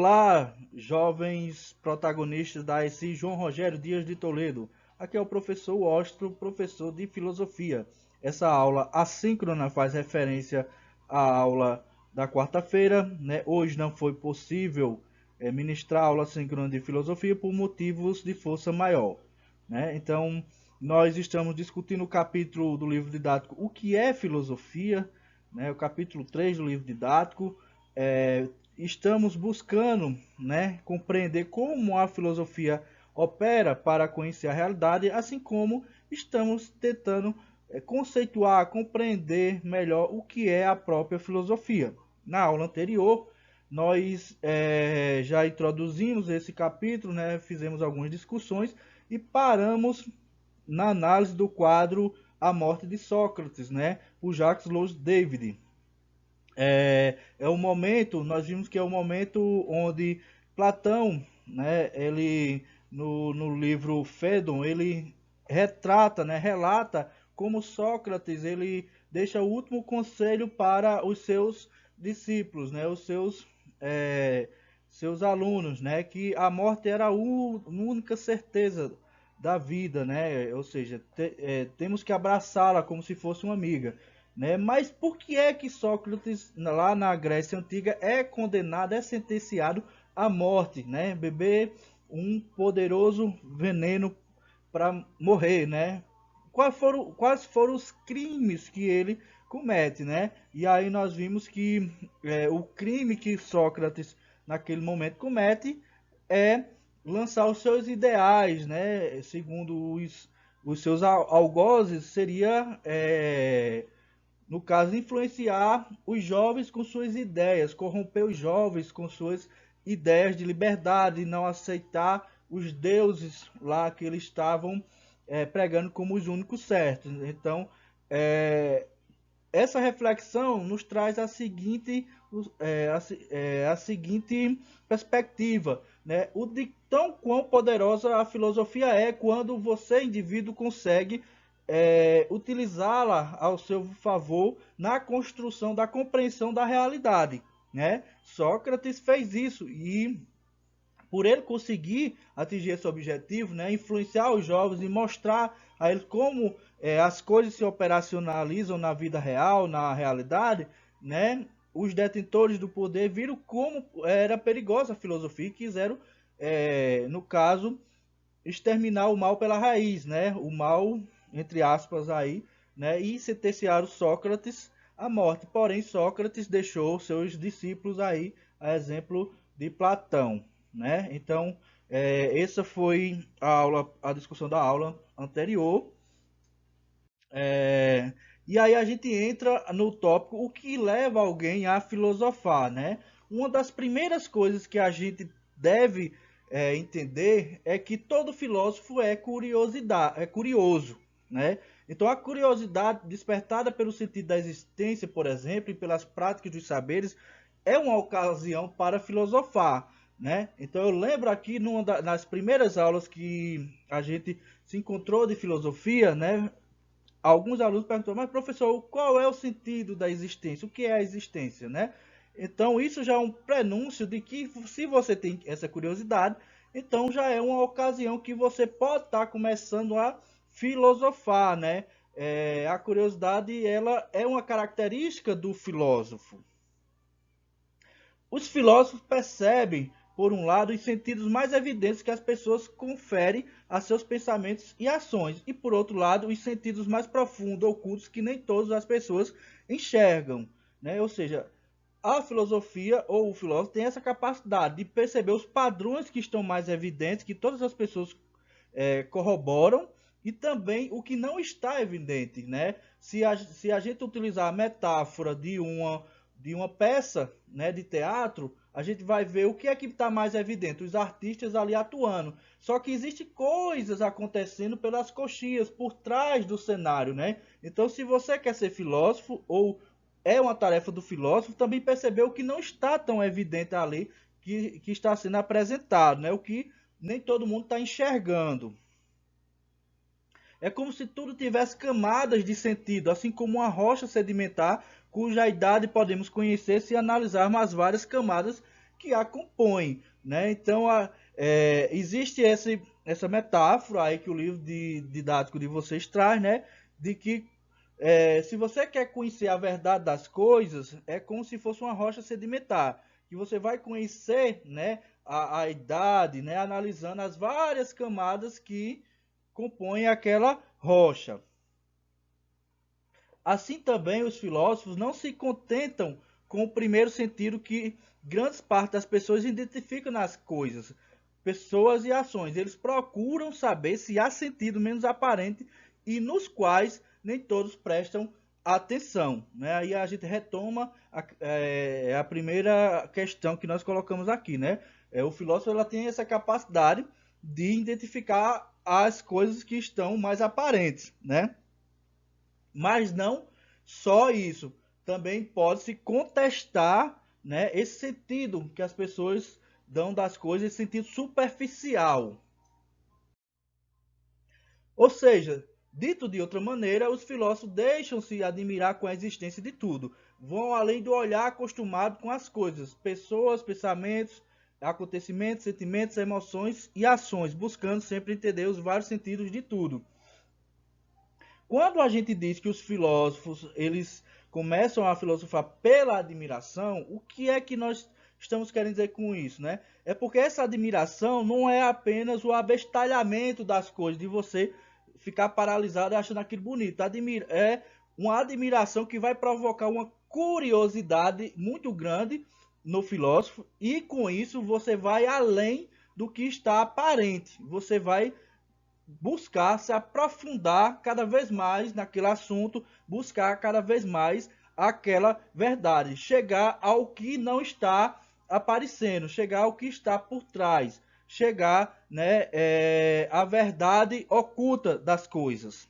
Olá, jovens protagonistas da ESI João Rogério Dias de Toledo. Aqui é o professor Ostro, professor de filosofia. Essa aula assíncrona faz referência à aula da quarta-feira, né? Hoje não foi possível ministrar aula assíncrona de filosofia por motivos de força maior, né? Então, nós estamos discutindo o capítulo do livro didático O que é filosofia, né? O capítulo 3 do livro didático. Estamos buscando, né, compreender como a filosofia opera para conhecer a realidade, assim como estamos tentando conceituar, compreender melhor o que é a própria filosofia. Na aula anterior, nós já introduzimos esse capítulo, né, fizemos algumas discussões e paramos na análise do quadro A Morte de Sócrates, né, por Jacques Louis David. O momento, nós vimos que é o momento onde Platão, né, ele no livro Fédon, ele retrata, né, relata como Sócrates ele deixa o último conselho para os seus discípulos, né, os seus alunos, né, que a morte era a única certeza da vida, né, ou seja, temos que abraçá-la como se fosse uma amiga. Né? Mas por que é que Sócrates, lá na Grécia Antiga, é condenado, é sentenciado à morte, né? Beber um poderoso veneno para morrer, né? Quais foram os crimes que ele comete, né? E aí nós vimos que o crime que Sócrates naquele momento comete é lançar os seus ideais, né? Segundo os seus algozes, seria no caso, influenciar os jovens com suas ideias, corromper os jovens com suas ideias de liberdade, não aceitar os deuses lá que eles estavam pregando como os únicos certos. Então, essa reflexão nos traz a seguinte perspectiva, né? O de tão quão poderosa a filosofia é quando você, indivíduo, consegue utilizá-la ao seu favor na construção da compreensão da realidade, né? Sócrates fez isso e por ele conseguir atingir esse objetivo, né, influenciar os jovens e mostrar a eles como as coisas se operacionalizam na vida real, na realidade, né, os detentores do poder viram como era perigosa a filosofia e quiseram, no caso, exterminar o mal pela raiz, né, o mal, entre aspas, aí, né, e sentenciaram Sócrates à morte. Porém, Sócrates deixou seus discípulos aí, a exemplo de Platão, né? Então, essa foi a discussão da aula anterior. E aí a gente entra no tópico o que leva alguém a filosofar, né? Uma das primeiras coisas que a gente deve entender é que todo filósofo é curioso, né? Então a curiosidade despertada pelo sentido da existência, por exemplo, e pelas práticas dos saberes, é uma ocasião para filosofar, né? Então eu lembro aqui nas primeiras aulas que a gente se encontrou de filosofia, né? Alguns alunos perguntam, mas professor, qual é o sentido da existência? O que é a existência, né? Então isso já é um prenúncio de que se você tem essa curiosidade, então já é uma ocasião que você pode estar começando a filosofar, né? A curiosidade ela é uma característica do filósofo. Os filósofos percebem, por um lado, os sentidos mais evidentes que as pessoas conferem a seus pensamentos e ações, e por outro lado, os sentidos mais profundos, ocultos, que nem todas as pessoas enxergam, né? Ou seja, a filosofia ou o filósofo tem essa capacidade de perceber os padrões que estão mais evidentes, que todas as pessoas corroboram, e também o que não está evidente, né? Se a gente utilizar a metáfora de uma peça, né, de teatro, a gente vai ver o que é que está mais evidente, os artistas ali atuando. Só que existem coisas acontecendo pelas coxias, por trás do cenário, né? Então, se você quer ser filósofo, ou é uma tarefa do filósofo, também perceber o que não está tão evidente ali, que está sendo apresentado, né? O que nem todo mundo está enxergando. É como se tudo tivesse camadas de sentido, assim como uma rocha sedimentar, cuja idade podemos conhecer se analisarmos as várias camadas que a compõem, né? Então, existe essa metáfora aí que o livro didático de vocês traz, né? De que se você quer conhecer a verdade das coisas, é como se fosse uma rocha sedimentar, que você vai conhecer, né, a idade, né, analisando as várias camadas que compõem aquela rocha. Assim também os filósofos não se contentam com o primeiro sentido que grande parte das pessoas identificam nas coisas, pessoas e ações. Eles procuram saber se há sentido menos aparente e nos quais nem todos prestam atenção. Né? Aí a gente retoma a primeira questão que nós colocamos aqui. Né? O filósofo ela tem essa capacidade de identificar as coisas que estão mais aparentes, né? Mas não só isso, também pode-se contestar, né, esse sentido que as pessoas dão das coisas, esse sentido superficial. Ou seja, dito de outra maneira, os filósofos deixam-se admirar com a existência de tudo, vão além do olhar acostumado com as coisas, pessoas, pensamentos, acontecimentos, sentimentos, emoções e ações, buscando sempre entender os vários sentidos de tudo. Quando a gente diz que os filósofos eles começam a filosofar pela admiração, o que é que nós estamos querendo dizer com isso, né? É porque essa admiração não é apenas o abestalhamento das coisas, de você ficar paralisado achando aquilo bonito. É uma admiração que vai provocar uma curiosidade muito grande no filósofo e com isso você vai além do que está aparente. Você vai buscar se aprofundar cada vez mais naquele assunto, buscar cada vez mais aquela verdade, chegar ao que não está aparecendo, chegar ao que está por trás, chegar, né, à verdade oculta das coisas.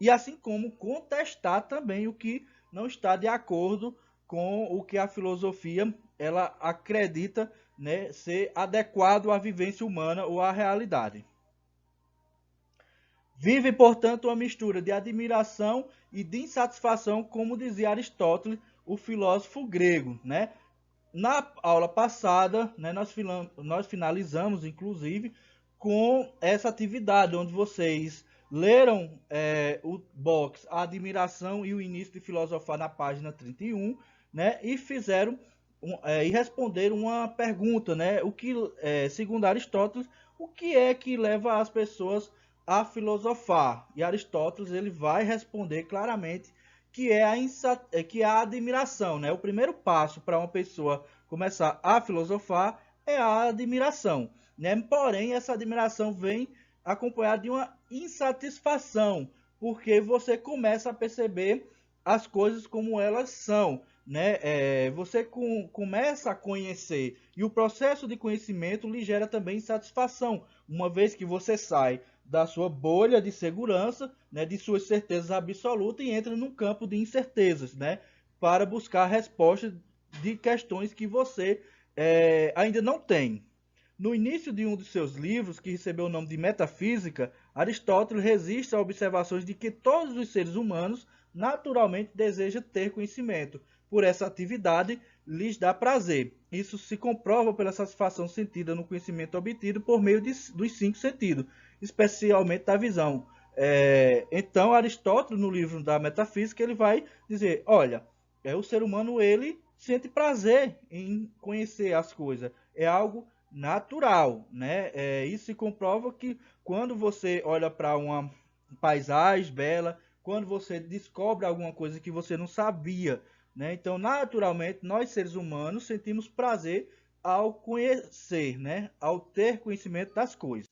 E assim como contestar também o que não está de acordo com o que a filosofia ela acredita, né, ser adequado à vivência humana ou à realidade. Vive, portanto, uma mistura de admiração e de insatisfação, como dizia Aristóteles, o filósofo grego, né? Na aula passada, né, nós finalizamos, inclusive, com essa atividade, onde vocês leram o box A Admiração e o Início de Filosofar na página 31, né, e fizeram e responderam uma pergunta, né, segundo Aristóteles, o que é que leva as pessoas a filosofar? E Aristóteles ele vai responder claramente que é a admiração, né? O primeiro passo para uma pessoa começar a filosofar é a admiração, né? Porém, essa admiração vem acompanhada de uma insatisfação, porque você começa a perceber as coisas como elas são, né? Você começa a conhecer e o processo de conhecimento lhe gera também insatisfação, uma vez que você sai da sua bolha de segurança, né, de suas certezas absolutas e entra num campo de incertezas, né, para buscar respostas de questões que você ainda não tem. No início de um de seus livros, que recebeu o nome de Metafísica, Aristóteles resiste a observações de que todos os seres humanos naturalmente desejam ter conhecimento. Por essa atividade, lhes dá prazer. Isso se comprova pela satisfação sentida no conhecimento obtido por meio dos 5 sentidos, especialmente da visão. Então, Aristóteles, no livro da Metafísica, ele vai dizer, olha, o ser humano ele sente prazer em conhecer as coisas. É algo natural, né? Isso se comprova que quando você olha para uma paisagem bela, quando você descobre alguma coisa que você não sabia, né? Então, naturalmente, nós seres humanos sentimos prazer ao conhecer, né? Ao ter conhecimento das coisas.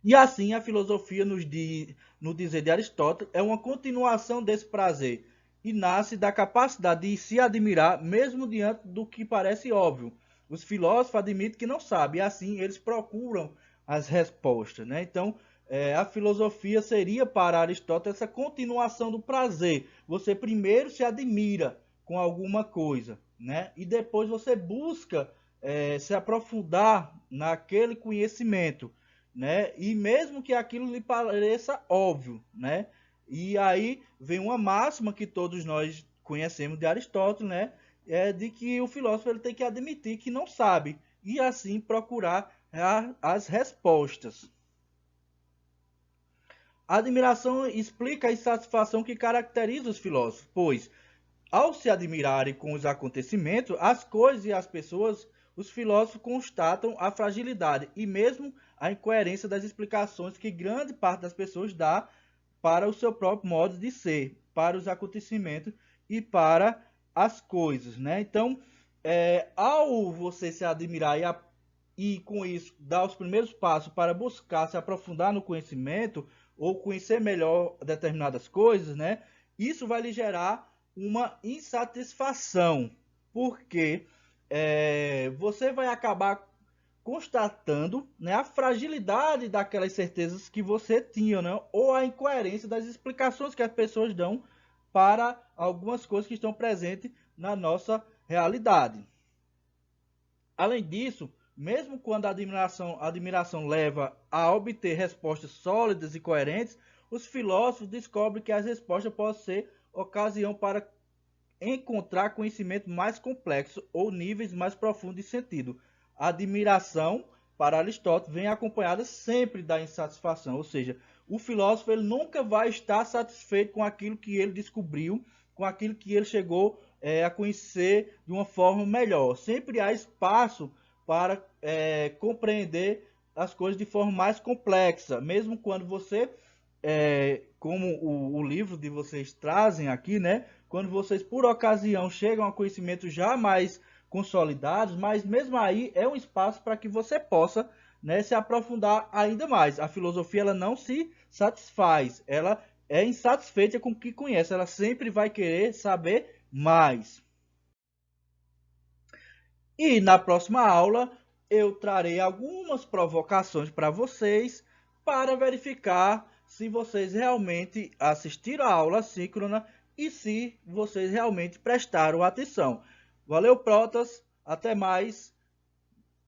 E assim a filosofia no dizer de Aristóteles é uma continuação desse prazer e nasce da capacidade de se admirar mesmo diante do que parece óbvio. Os filósofos admitem que não sabem, e assim eles procuram as respostas, né? Então, a filosofia seria para Aristóteles essa continuação do prazer. Você primeiro se admira com alguma coisa, né? E depois você busca se aprofundar naquele conhecimento, né? E mesmo que aquilo lhe pareça óbvio, né? E aí vem uma máxima que todos nós conhecemos de Aristóteles, né? é de que o filósofo ele tem que admitir que não sabe e assim procurar as respostas. A admiração explica a insatisfação que caracteriza os filósofos, pois, ao se admirarem com os acontecimentos, as coisas e as pessoas, os filósofos constatam a fragilidade e mesmo a incoerência das explicações que grande parte das pessoas dá para o seu próprio modo de ser, para os acontecimentos e para as coisas, né? Então, ao você se admirar e com isso dar os primeiros passos para buscar se aprofundar no conhecimento ou conhecer melhor determinadas coisas, né? Isso vai lhe gerar uma insatisfação, porque você vai acabar constatando, né, a fragilidade daquelas certezas que você tinha, né, ou a incoerência das explicações que as pessoas dão para algumas coisas que estão presentes na nossa realidade. Além disso, mesmo quando a admiração leva a obter respostas sólidas e coerentes, os filósofos descobrem que as respostas podem ser ocasião para encontrar conhecimento mais complexo ou níveis mais profundos de sentido. A admiração, para Aristóteles, vem acompanhada sempre da insatisfação, ou seja, o filósofo ele nunca vai estar satisfeito com aquilo que ele descobriu, com aquilo que ele chegou a conhecer de uma forma melhor. Sempre há espaço para compreender as coisas de forma mais complexa, mesmo quando você, como o livro de vocês trazem aqui, né? Quando vocês, por ocasião, chegam a conhecimentos já mais consolidados, mas mesmo aí é um espaço para que você possa, né, se aprofundar ainda mais. A filosofia ela não se satisfaz, ela é insatisfeita com o que conhece, ela sempre vai querer saber mais. E na próxima aula eu trarei algumas provocações para vocês para verificar se vocês realmente assistiram a aula síncrona e se vocês realmente prestaram atenção. Valeu, protas, até mais